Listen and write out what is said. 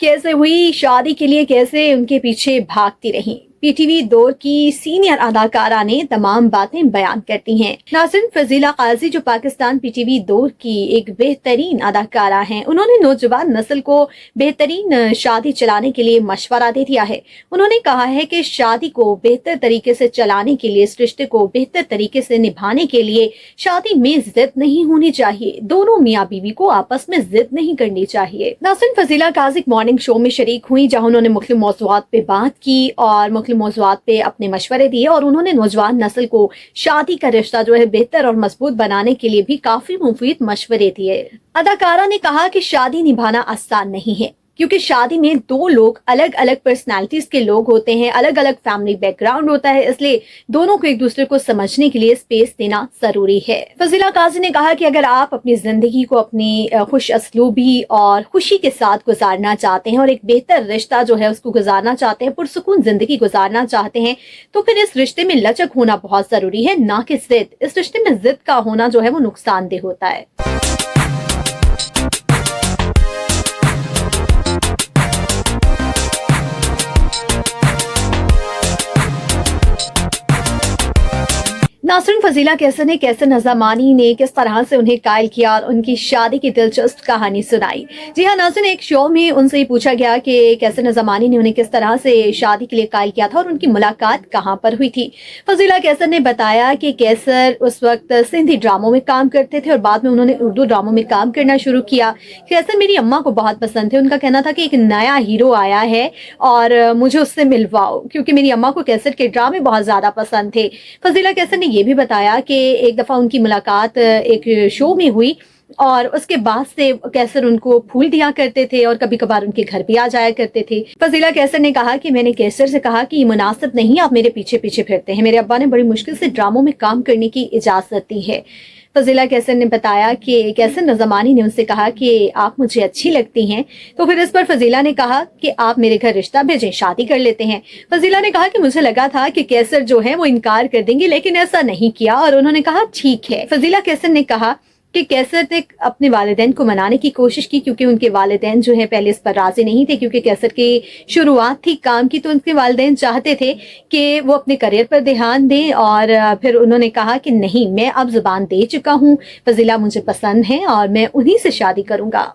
कैसे हुई, शादी के लिए कैसे उनके पीछे भागती रहीं। पीटीवी दौर की सीनियर अदाकारा ने तमाम बातें बयान करती हैं। नाज़रीन, फजीला काजी जो पाकिस्तान पीटीवी दौर की एक बेहतरीन अदाकारा हैं, उन्होंने नौजवान नस्ल को बेहतरीन शादी चलाने के लिए मशवरा दे दिया है। उन्होंने कहा है कि शादी को बेहतर तरीके से चलाने के लिए, इस रिश्ते को बेहतर तरीके से निभाने के लिए शादी में जिद नहीं होनी चाहिए। दोनों मियाँ बीवी को आपस में जिद नहीं करनी चाहिए। नाज़रीन, फजीला काजी मॉर्निंग शो में शरीक हुई, जहाँ उन्होंने मुख्तलिफ मौज़ूआत पे बात की और मौज़ूआत पे अपने मशवरे दिए और उन्होंने नौजवान नस्ल को शादी का रिश्ता जो है बेहतर और मजबूत बनाने के लिए भी काफी मुफीद मशवरे दिए। अदाकारा ने कहा कि शादी निभाना आसान नहीं है, क्योंकि शादी में दो लोग अलग अलग पर्सनालिटीज के लोग होते हैं, अलग अलग फैमिली बैकग्राउंड होता है, इसलिए दोनों को एक दूसरे को समझने के लिए स्पेस देना जरूरी है। फजीला काजी ने कहा कि अगर आप अपनी जिंदगी को अपनी खुश असलूबी और खुशी के साथ गुजारना चाहते हैं और एक बेहतर रिश्ता जो है उसको गुजारना चाहते हैं, पुरसुकून जिंदगी गुजारना चाहते हैं, तो फिर इस रिश्ते में लचक होना बहुत जरूरी है, ना कि जिद। इस रिश्ते में जिद का होना जो है वो नुकसानदेह होता है। नाज़रीन, फजीला कैसर ने कैसर नज़ामानी ने किस तरह से उन्हें कायल किया और उनकी शादी की दिलचस्प कहानी सुनाई। जी हाँ नाज़रीन, एक शो में उनसे पूछा गया कि कैसर नज़ामानी ने उन्हें किस तरह से शादी के लिए कायल किया था और उनकी मुलाकात कहाँ पर हुई थी। फजीला कैसर ने बताया कि कैसर उस वक्त सिंधी ड्रामों में काम करते थे और बाद में उन्होंने उर्दू ड्रामों में काम करना शुरू किया। कैसर मेरी अम्मा को बहुत पसंद थे, उनका कहना था कि एक नया हीरो आया है और मुझे उससे मिलवाओ, क्योंकि मेरी अम्मा को कैसर के ड्रामे बहुत ज्यादा पसंद थे। फजीला कैसर ने ये भी बताया कि एक दफा उनकी मुलाकात एक शो में हुई और उसके बाद से कैसर उनको फूल दिया करते थे और कभी कभार उनके घर भी आ जाया करते थे। फजीला कैसर ने कहा कि मैंने कैसर से कहा कि ये मुनासिब नहीं, आप मेरे पीछे पीछे फिरते हैं। मेरे अब्बा ने बड़ी मुश्किल से ड्रामों में काम करने की इजाजत दी है। फजीला कैसर ने बताया कि कैसर नज़ामानी ने उनसे कहा कि आप मुझे अच्छी लगती हैं, तो फिर इस पर फजीला ने कहा कि आप मेरे घर रिश्ता भेजें, शादी कर लेते हैं। फजीला ने कहा कि मुझे लगा था कि कैसर जो है वो इनकार कर देंगे, लेकिन ऐसा नहीं किया और उन्होंने कहा ठीक है। फजीला कैसर ने कहा कि कैसर ने अपने वालिदैन को मनाने की कोशिश की, क्योंकि उनके वालिदैन जो है पहले इस पर राजी नहीं थे, क्योंकि कैसर की शुरुआत थी काम की, तो उनके वालिदैन चाहते थे कि वो अपने करियर पर ध्यान दें और फिर उन्होंने कहा कि नहीं, मैं अब जुबान दे चुका हूँ, फजीला मुझे पसंद है और मैं उन्हीं से शादी करूंगा।